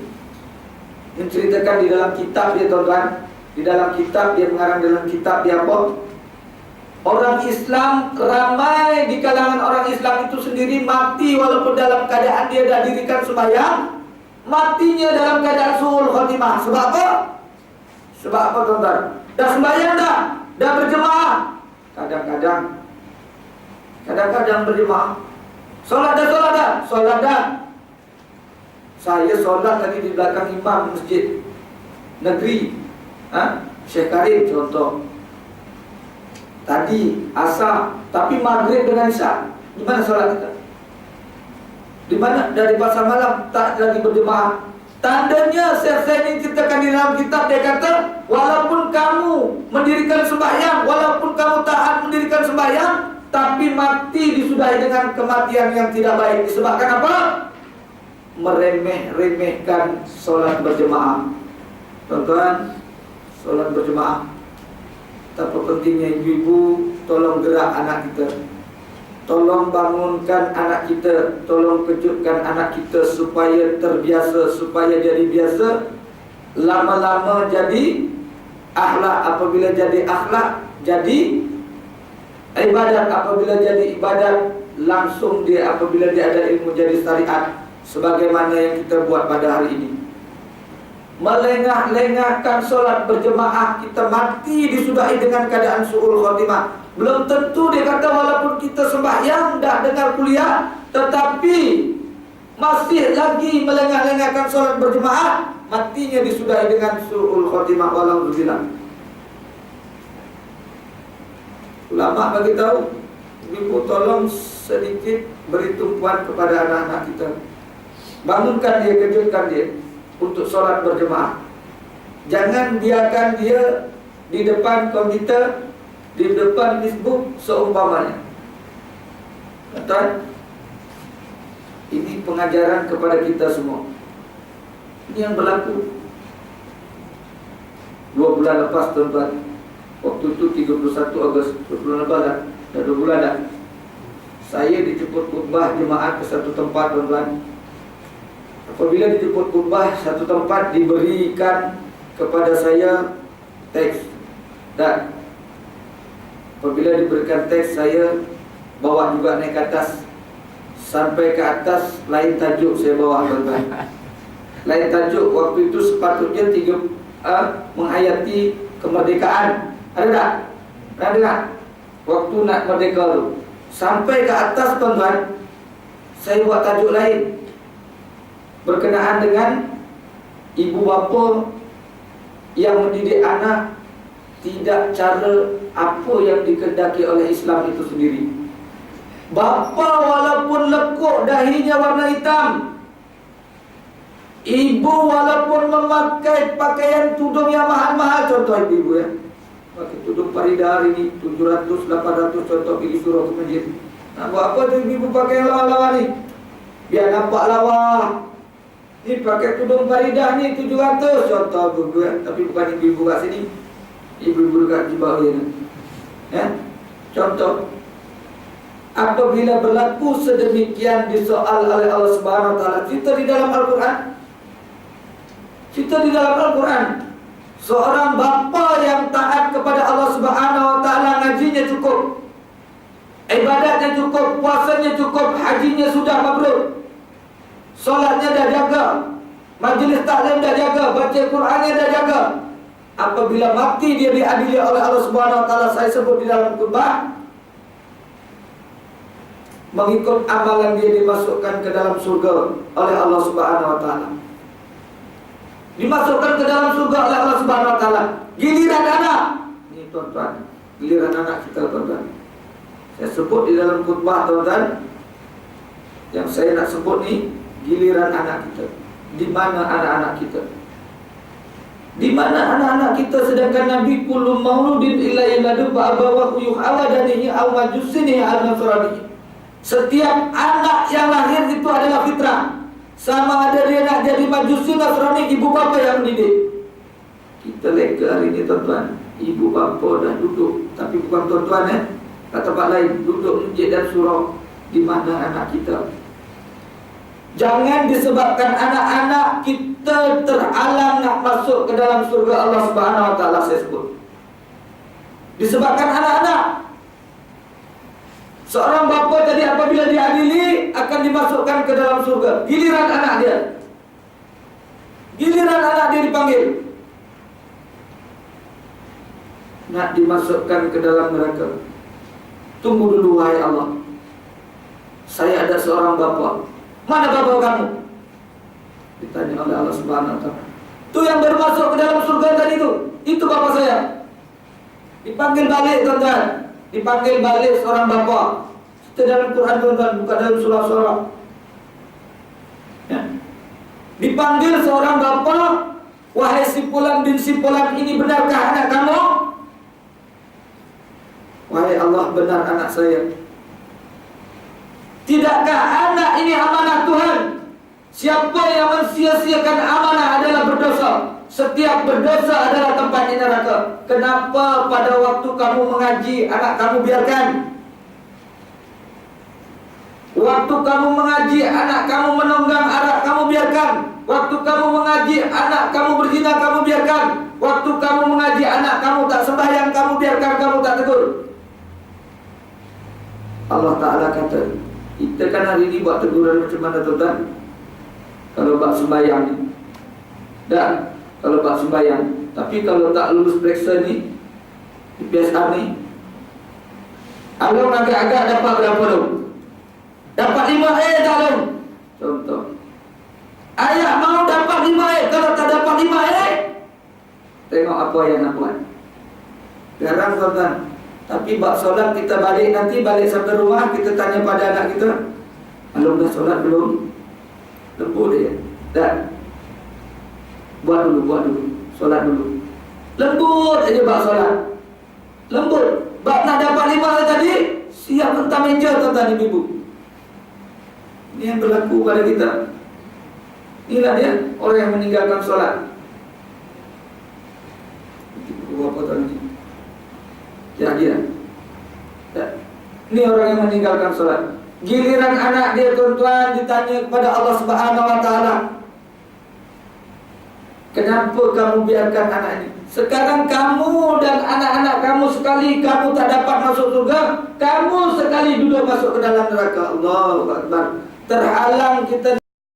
menceritakan di dalam kitab dia, tuan-tuan. Di dalam kitab dia, mengarang dalam kitab dia apa? Orang Islam, ramai di kalangan orang Islam itu sendiri mati walaupun dalam keadaan dia dah dirikan sembahyang. Matinya dalam keadaan suul khatimah. Sebab apa? Sebab apa, tuan-tuan? Dah sembahyang dah berjemaah. Kadang-kadang berjemaah. Solat dah. Saya solat tadi di belakang imam masjid negeri, Syekh Karim contoh. Tadi asar, tapi maghrib dengan isya. Di mana solat kita? Di mana? Dari pasar malam tak lagi berjemaah. Tandanya saya ini ceritakan di dalam kitab, dia kata, walaupun kamu mendirikan sembahyang, walaupun kamu taat mendirikan sembahyang, tapi mati disudahi dengan kematian yang tidak baik. Disebabkan apa? Meremehkan solat berjemaah. Tuan-tuan, solat berjemaah. Betapa pentingnya ibu-ibu, tolong gerak anak kita. Tolong bangunkan anak kita, tolong kejutkan anak kita supaya terbiasa, supaya jadi biasa. Lama-lama jadi akhlak, apabila jadi akhlak, jadi ibadat, apabila jadi ibadat, langsung dia apabila dia ada ilmu jadi syariat. Sebagaimana yang kita buat pada hari ini, melengah-lengahkan solat berjemaah, kita mati disudahi dengan keadaan su'ul khatimah. Belum tentu dia kata walaupun kita sembahyang dah dengar kuliah, tetapi masih lagi melengah-lengahkan solat berjemaah, matinya disudahi dengan su'ul khatimah. Walhamdulillah. Ulama bagi tahu, ibu tolong sedikit beri tumpuan kepada anak-anak kita. Bangunkan dia, kejutkan dia. untuk sholat berjemaah. Jangan biarkan dia di depan komputer, di depan Facebook seumpamanya. Tuan, ini pengajaran kepada kita semua. Ini yang berlaku 2 bulan lepas, tuan-tuan. Waktu itu 31 Ogos, 2 bulan lepas dah. Dah 2 bulan dah. Saya dijemput khutbah jemaat ke satu tempat, tuan-tuan. Apabila dijemput khutbah satu tempat, diberikan kepada saya teks. Dan apabila diberikan teks, saya bawa juga naik ke atas. Sampai ke atas, lain tajuk saya bawa, tuan-tuan. Lain tajuk. Waktu itu sepatutnya menghayati kemerdekaan. Ada tak? Ada tak? Waktu nak merdeka tu. Sampai ke atas, tuan-tuan, saya buat tajuk lain berkenaan dengan ibu bapa yang mendidik anak tidak cara apa yang dikehendaki oleh Islam itu sendiri. Bapa walaupun lekuk dahinya warna hitam, ibu walaupun memakai pakaian tudung yang mahal-mahal, contoh ibu-ibu ya, pakai tudung Farida hari ini 700, 800, contoh pergi suruh ke masjid. Nah, buat apa tu ibu pakai yang lawa-lawa ni? Biar nampak lawa. Ni pakai tudung Farida ni 700, contoh ibu ya. Tapi bukan ibu-ibu kat sini, ibu-ibu kat di bawah ni. Ya, contoh. Apabila berlaku sedemikian disoal oleh Allah Subhanahu Wa Taala, cerita di dalam Al-Quran, cerita di dalam Al-Quran. Seorang bapa yang taat kepada Allah Subhanahu Wa Taala, ngajinya cukup, ibadatnya cukup, puasanya cukup, hajinya sudah mabrur, solatnya dah jaga, majlis taklim dah jaga, baca Qurannya dah jaga. Apabila mati dia diadili oleh Allah Subhanahu Wa Taala, saya sebut di dalam khutbah, mengikut amalan dia dimasukkan ke dalam surga oleh Allah Subhanahu Wa Taala. Dimasukkan ke dalam surga oleh Allah Subhanahu Wa Taala. Giliran anak, ini tuan-tuan, giliran anak kita, tuan-tuan. Saya sebut di dalam khutbah, tuan-tuan, yang saya nak sebut ni giliran anak kita. Di mana anak-anak kita? Di mana anak-anak kita? Sedangkan Nabi kullu mauludin illa yuladu ba'abawahu yuhawadanihi aw majusinihi al-nasranihi. Setiap anak yang lahir itu adalah fitrah. Sama ada dia nak jadi majusi, Nasrani, ibu bapa yang mendidik. Kita lega hari ini, tuan-tuan. Ibu bapa dah duduk, tapi bukan tuan-tuan ya, kat tempat lain, duduk masjid dan surau. Di mana anak kita? Jangan disebabkan anak-anak kita terhalang nak masuk ke dalam surga Allah Subhanahu Wa Taala, saya sebut. Disebabkan anak-anak. Seorang bapa tadi apabila diadili akan dimasukkan ke dalam surga. Giliran anak dia, giliran anak dia dipanggil, nak dimasukkan ke dalam neraka. Tunggu dulu wahai Allah, saya ada seorang bapa. Mana bapa kamu? Ditanya oleh Allah Subhanahu Wa Taala. Itu yang baru masuk ke dalam surga tadi itu bapa saya. Dipanggil balik, tuan-tuan. Dipanggil balik seorang bapa. Kita dalam Quran, tuan-tuan, bukan dalam surah-surah ya. Dipanggil seorang bapa, wahai si fulan bin si fulan, ini benarkah anak kamu? Wahai Allah, benar anak saya. Tidakkah anak ini amanah Tuhan? Siapa yang mensia-siakan amanah adalah berdosa. Setiap berdosa adalah tempatnya neraka. Kenapa pada waktu kamu mengaji anak kamu biarkan? Waktu kamu mengaji anak kamu menunggang anak kamu biarkan. Waktu kamu mengaji anak kamu berzina kamu biarkan. Waktu kamu mengaji anak kamu tak sembahyang kamu biarkan, kamu tak tegur. Allah Ta'ala kata, kita kan hari ini buat teguran macam mana, tuan-tuan? Kalau bak sembahyang ni, dan kalau bak sembahyang. Tapi kalau tak lulus periksa ni, PSR ni, Alung agak-agak dapat berapa tu? Dapat 5A tak Alung? Contoh, ayah mau dapat 5A. Kalau tak dapat 5A, tengok apa yang nak buat. Garang, tuan-tuan. Tapi bak solat kita balik nanti, balik sampai rumah, kita tanya pada anak kita, Alung dah solat belum? Lembut dia. Dan Buat dulu, solat dulu. Lembut aja bak solat. Lembut. Bak nak dapat 5 hari tadi, siap hentam meja tuan-tuan ibu-ibu. Ini yang berlaku pada kita. Inilah dia orang yang meninggalkan solat. Apa tuan ini? Ya. Ini orang yang meninggalkan solat. Giliran anak dia tuan-tuan ditanya kepada Allah Subhanahu Wa Taala, kenapa kamu biarkan anak ini? Sekarang kamu dan anak-anak kamu sekali kamu tak dapat masuk surga, kamu sekali duduk masuk ke dalam neraka. Allahu Akbar. Terhalang kita